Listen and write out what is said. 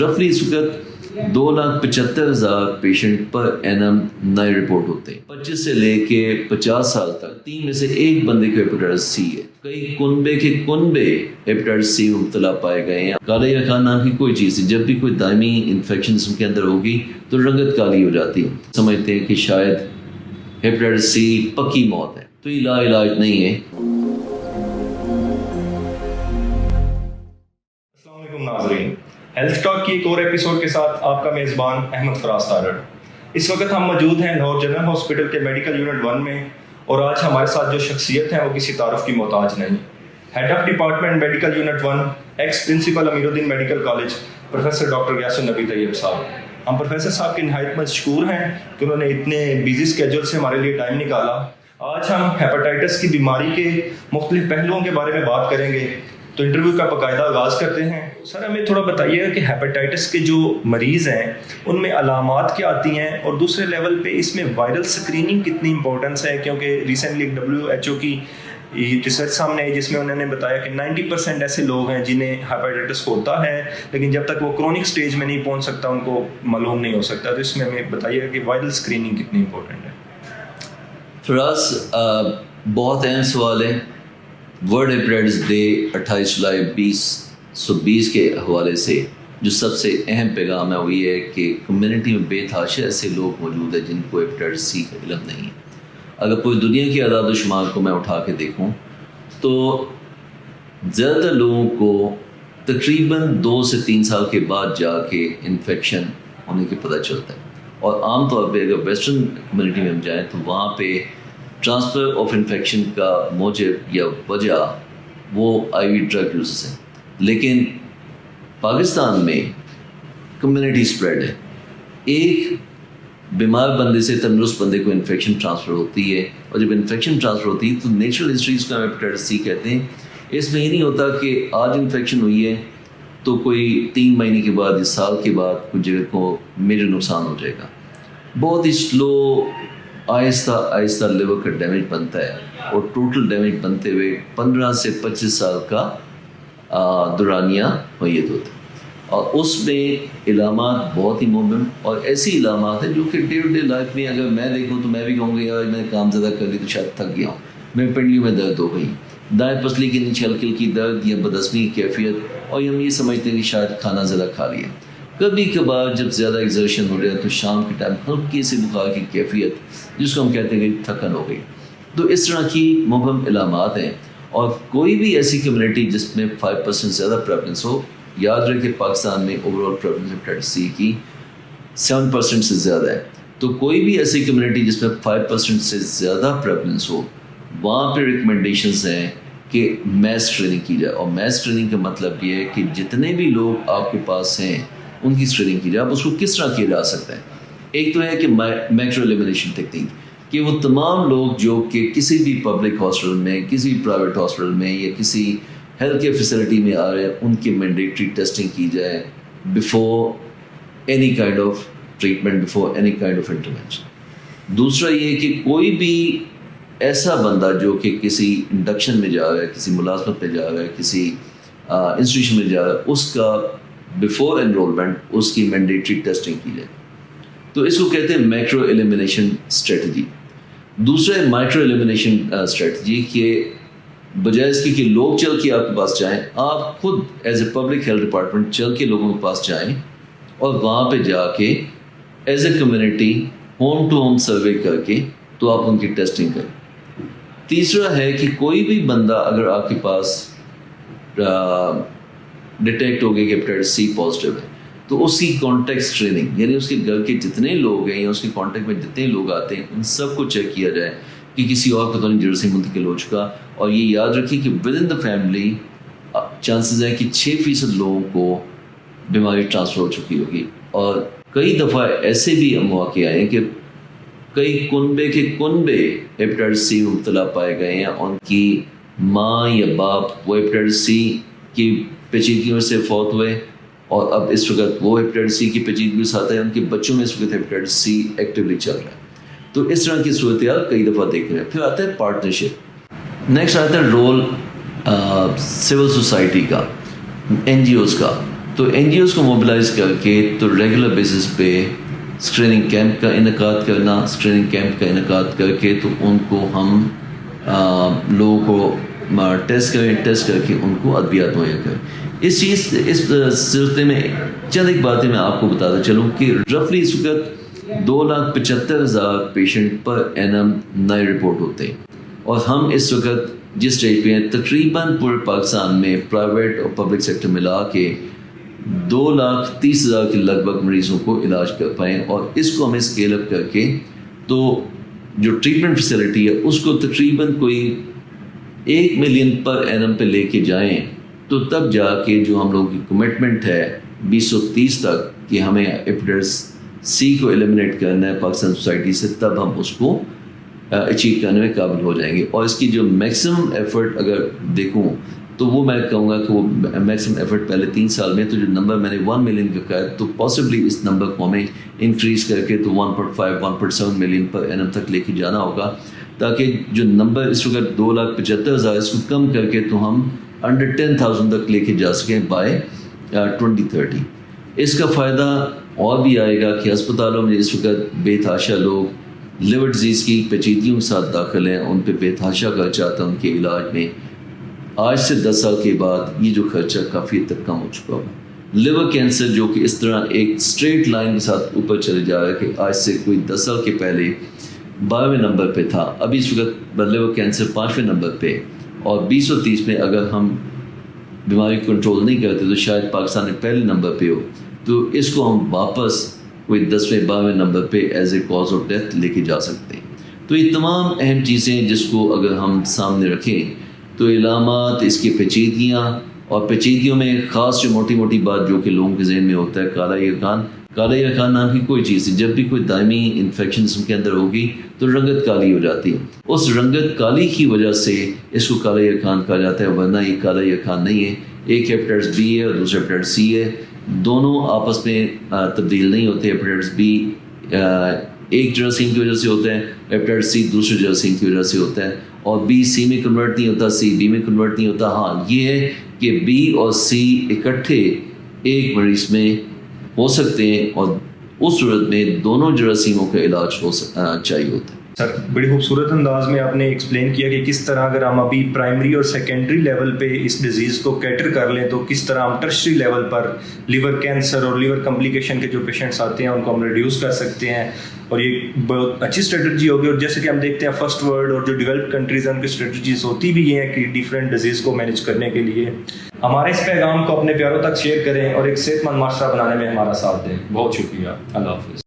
رفلی اس وقت 2,75,000 patient per annum نئے report ہوتے ہیں. 25 سے لے کے 50 سال تک 3 میں سے 1 بندے کو ہیپاٹائٹس سی ہے. کئی کنبے کے کنبے ہیپاٹائٹس سی میں مبتلا پائے گئے ہیں. کالے یا خان نام کی کوئی چیز ہے، جب بھی کوئی دائمی انفیکشن جسم کے اندر ہوگی تو رنگت کالی ہو جاتی ہے. سمجھتے ہیں کہ شاید ہیپاٹائٹس سی پکی موت ہے، تو یہ لا علاج نہیں ہے. السلام علیکم ناظرین، ہیلتھ ٹاک کی ایک اور ایپیسوڈ کے ساتھ آپ کا میزبان احمد فراز تارڑ. اس وقت ہم موجود ہیں لاہور جنرل ہاسپٹل کے میڈیکل یونٹ 1 میں، اور آج ہمارے ساتھ جو شخصیت ہے وہ کسی تعارف کی محتاج نہیں. Head of department medical unit 1، ex principal Ameer Uddin medical college, professor doctor Ghias Unnabi Tayyab صاحب. ہم پروفیسر صاحب کے نہایت مشکور ہیں کہ انہوں نے اتنے بزی اسکیجول سے ہمارے لیے ٹائم نکالا. آج ہم ہیپاٹائٹس کی بیماری کے مختلف پہلوؤں کے بارے میں بات کریں گے. تو انٹرویو کا باقاعدہ آغاز کرتے ہیں. سر ہمیں تھوڑا بتائیے گا کہ ہیپاٹائٹس کے جو مریض ہیں ان میں علامات کیا آتی ہیں، اور دوسرے لیول پہ اس میں وائرل اسکریننگ کتنی امپورٹنس ہے، کیونکہ ریسنٹلی WHO کی ریسرچ سامنے آئی جس میں انہوں نے بتایا کہ 90% ایسے لوگ ہیں جنہیں ہیپاٹائٹس ہوتا ہے، لیکن جب تک وہ کرونک سٹیج میں نہیں پہنچ سکتا ان کو معلوم نہیں ہو سکتا. تو اس میں ہمیں بتائیے گا کہ وائرل اسکریننگ کتنی امپورٹنٹ ہے. فراز، بہت اہم سوال ہے. ورلڈ ہیپاٹائٹس ڈے 28 جولائی 2020 کے حوالے سے جو سب سے اہم پیغام ہے وہ یہ ہے کہ کمیونٹی میں بے تحاشا ایسے لوگ موجود ہیں جن کو ہیپاٹائٹس سی کا علم نہیں ہے. اگر پوری دنیا کی اعداد و شمار کو میں اٹھا کے دیکھوں تو زیادہ تر لوگوں کو تقریباً 2 سے 3 سال کے بعد جا کے انفیکشن ہونے کی پتہ چلتا ہے. اور عام طور پہ اگر ویسٹرن کمیونٹی میں ہم جائیں تو وہاں پہ ٹرانسفر آف انفیکشن کا موجب یا وجہ وہ آئی وی ڈرگ یوزز ہیں. لیکن پاکستان میں کمیونٹی اسپریڈ ہے. ایک بیمار بندے سے تندرست بندے کو انفیکشن ٹرانسفر ہوتی ہے، اور جب انفیکشن ٹرانسفر ہوتی ہے تو نیچرل ہسٹریز کو ہم ہیپاٹائٹس سی کہتے ہیں. اس میں یہ نہیں ہوتا کہ آج انفیکشن ہوئی ہے تو کوئی 3 مہینے کے بعد یا سال کے بعد کچھ جگہ کو میجر نقصان ہو جائے گا. بہت ہی سلو آہستہ آہستہ لیور کا ڈیمیج بنتا ہے، اور ٹوٹل ڈیمیج بنتے ہوئے 15 سے 25 سال کا دورانیہ میت ہوتا ہے. اور اس میں علامات بہت ہی مبہم اور ایسی علامات ہیں جو کہ ڈے ٹو ڈے لائف میں اگر میں دیکھوں تو میں بھی کہوں گا یار میں نے کام زیادہ کر لی تو شاید تھک گیا ہوں، میرے پنڈلیوں میں درد ہو گئی، دائیں پسلی کے نیچے ہلکی ہلکی درد یا بدہضمی کی کیفیت، اور ہم یہ سمجھتے ہیں کہ شاید کھانا زیادہ کھا لیا. کبھی کبھار جب زیادہ ایگزرشن ہو جائے تو شام کے ٹائم ہلکی سی بخار کی کیفیت جس کو ہم کہتے ہیں کہ تھکن ہو گئی. تو اس طرح کی مبہم علامات ہیں. اور کوئی بھی ایسی کمیونٹی جس میں 5% زیادہ پریولنس ہو، یاد رکھے کہ پاکستان میں overall prevalence hepatitis C کی 7% سے زیادہ ہے. تو کوئی بھی ایسی کمیونٹی جس میں 5% سے زیادہ پریولنس ہو، وہاں پہ ریکمنڈیشنز ہیں کہ میس ٹریننگ کی جائے. اور میس ٹریننگ کا مطلب یہ ہے کہ جتنے بھی لوگ آپ کے پاس ہیں ان کی اسکریننگ کی جائے. اب اس کو کس طرح کیا جا سکتا ہے؟ ایک تو ہے کہ میکرو ایلیمینیشن ٹیکنیک، کہ وہ تمام لوگ جو کہ کسی بھی پبلک ہاسپٹل میں، کسی بھی پرائیویٹ ہاسپٹل میں یا کسی ہیلتھ کیئر فیسلٹی میں آ رہے ہیں ان کی مینڈیٹری ٹیسٹنگ کی جائے before any kind of treatment, before any kind of intervention. دوسرا یہ کہ کوئی بھی ایسا بندہ جو کہ کسی انڈکشن میں جا رہا ہے، کسی ملازمت میں جا رہا ہے، کسی انسٹیٹیوشن میں جا رہا ہے، اس کا بیفور انرولمنٹ اس کی مینڈیٹری ٹیسٹنگ کی جائے. تو اس کو کہتے ہیں میکرو ایلیمینیشن اسٹریٹجی. دوسرا ہے مائکرو ایلیمینیشن اسٹریٹجی، کہ بجائے اس کی کہ لوگ چل کے آپ کے پاس جائیں، آپ خود as a public health department چل کے لوگوں کے پاس جائیں اور وہاں پہ جا کے as a community home to home survey کر کے تو آپ ان کی ٹیسٹنگ کریں. تیسرا ہے کہ کوئی بھی بندہ اگر آپ کے پاس ڈیٹیکٹ ہو گیا کہ ہیپاٹائٹس سی پازیٹیو ہے تو اس کی کانٹیکٹ ٹریننگ، یعنی اس کے گھر کے جتنے لوگ ہیں یا اس کے کانٹیکٹ میں جتنے لوگ آتے ہیں ان سب کو چیک کیا جائے کہ کسی اور کو تو نہیں جراثیم منتقل ہو چکا. اور یہ یاد رکھیے کہ with in the family chances ہے کہ 6% لوگوں کو بیماری ٹرانسفر ہو چکی ہوگی. اور کئی دفعہ ایسے بھی مواقع آئے ہیں کہ کئی کنبے کے کنبے ہیپاٹائٹس سی میں مبتلا پائے گئے ہیں. ان کی ماں یا باپ وہ ہیپاٹائٹس سی کی پیچیدگیوں سے فوت ہوئے، اور اب اس وقت وہ ہیپاٹائٹس سی کی پیچیدگی سے آتا ہے ان کے بچوں میں اس وقت ہیپاٹائٹس سی ایکٹیولی چل رہا ہے. تو اس طرح کی صورتحال کئی دفعہ دیکھنے ہیں. پھر آتا ہے پارٹنرشپ. نیکسٹ آتا ہے رول سول سوسائٹی کا، NGOs کا. تو این جی اوز کو موبلائز کر کے تو ریگولر بیسس پہ اسکریننگ کیمپ کا انعقاد کرنا، اسکریننگ کیمپ کا انعقاد کر کے تو ان کو ہم لوگوں کو ٹیسٹ کر کے ان کو ادویات مہیا کریں۔ اس سلسلے میں چند ایک باتیں میں آپ کو بتاتا چلوں کہ رفلی اس وقت 2,75,000 پیشنٹ پر اینم نئے رپورٹ ہوتے ہیں، اور ہم اس وقت جس اسٹیج پہ ہیں تقریباً پورے پاکستان میں پرائیویٹ اور پبلک سیکٹر ملا کے 2,30,000 کے لگ بھگ مریضوں کو علاج کر پائیں، اور اس کو ہمیں اسکیل اپ کر کے تو جو ٹریٹمنٹ فیسلٹی ہے اس کو تقریباً کوئی 1 ملین پر اینم پہ لے کے جائیں، تو تب جا کے جو ہم لوگوں کی کمٹمنٹ ہے 2030 تک کہ ہمیں ہیپیٹائٹس سی کو ایلیمنیٹ کرنا ہے پاکستان سوسائٹی سے، تب ہم اس کو اچیو کرنے میں قابل ہو جائیں گے۔ اور اس کی جو میکسیمم ایفرٹ اگر دیکھوں تو وہ میں کہوں گا کہ وہ میکسیمم ایفرٹ پہلے 3 سال میں تو جو نمبر میں نے 1 ملین کا کہا تو پاسبلی اس نمبر کو ہمیں انکریز کر کے تو 1.5-1.7 ملین پر اینم تک لے کے جانا ہوگا، تاکہ جو نمبر اس وقت 2,75,000 اس کو کم کر کے تو ہم انڈر 10,000 تک لے کے جا سکیں بائی 2030۔ اس کا فائدہ اور بھی آئے گا کہ ہسپتالوں میں اس وقت بے تحاشا لوگ لیور ڈیزیز کی پیچیدگیوں کے ساتھ داخل ہیں، ان پہ بے تحاشا خرچہ آتا ہے ان کے علاج میں۔ آج سے 10 سال کے بعد یہ جو خرچہ کافی حد تک کم ہو چکا ہوگا۔ لیور کینسر جو کہ اس طرح ایک اسٹریٹ لائن کے ساتھ اوپر چلے جا رہا ہے کہ آج سے کوئی 10 سال کے پہلے 12ویں نمبر پہ تھا، ابھی اس وقت لیور کینسر 5ویں نمبر پہ، اور 2030 میں اگر ہم بیماری کنٹرول نہیں کرتے تو شاید پاکستان میں پہلے نمبر پہ ہو، تو اس کو ہم واپس کوئی 10ویں 12ویں نمبر پہ as a cause of death لے کے جا سکتے ہیں۔ تو یہ تمام اہم چیزیں جس کو اگر ہم سامنے رکھیں تو علامات، اس کی پیچیدگیاں، اور پیچیدگیوں میں خاص جو موٹی موٹی بات جو کہ لوگوں کے ذہن میں ہوتا ہے کالا یکان، کالا یکان نام کی کوئی چیز ہے، جب بھی کوئی دائمی انفیکشن جسم کے اندر ہوگی تو رنگت کالی ہو جاتی ہے، اس رنگت کالی کی وجہ سے اس کو کالا یکان کہا جاتا ہے، ورنہ یہ کالا یکان نہیں ہے۔ ایک ہیپیٹائٹس بی ہے اور دوسرا ہیپیٹائٹس سی ہے، دونوں آپس میں تبدیل نہیں ہوتے۔ ہیپیٹائٹس بی ایک جراثیم کی وجہ سے ہوتا ہے، ہیپیٹائٹس سی دوسرے جراثیم کی وجہ سے ہوتا ہے، اور بی سی میں کنورٹ نہیں ہوتا، سی بی میں کنورٹ نہیں ہوتا۔ ہاں یہ ہے کہ بی اور سی اکٹھے ایک مریض میں ہو سکتے ہیں، اور اس صورت میں دونوں جراثیموں کا علاج چاہیے ہوتا ہے۔ سر بڑی خوبصورت انداز میں آپ نے ایکسپلین کیا کہ کس طرح اگر ہم ابھی پرائمری اور سیکنڈری لیول پہ اس ڈیزیز کو کیٹر کر لیں تو کس طرح ہم ٹرشری لیول پر لیور کینسر اور لیور کمپلیکیشن کے جو پیشنٹس آتے ہیں ان کو ہم ریڈیوس کر سکتے ہیں، اور یہ بہت اچھی اسٹریٹجی ہوگی۔ اور جیسے کہ ہم دیکھتے ہیں فرسٹ ورلڈ اور جو ڈیولپڈ کنٹریز ہیں ان کی اسٹریٹجیز ہوتی بھی یہ ہیں کہ ڈیفرنٹ ڈیزیز کو مینیج کرنے کے لیے۔ ہمارے اس پیغام کو اپنے پیاروں تک شیئر کریں اور ایک صحت مند معاشرہ بنانے میں ہمارا ساتھ دیں۔ بہت شکریہ، اللہ حافظ۔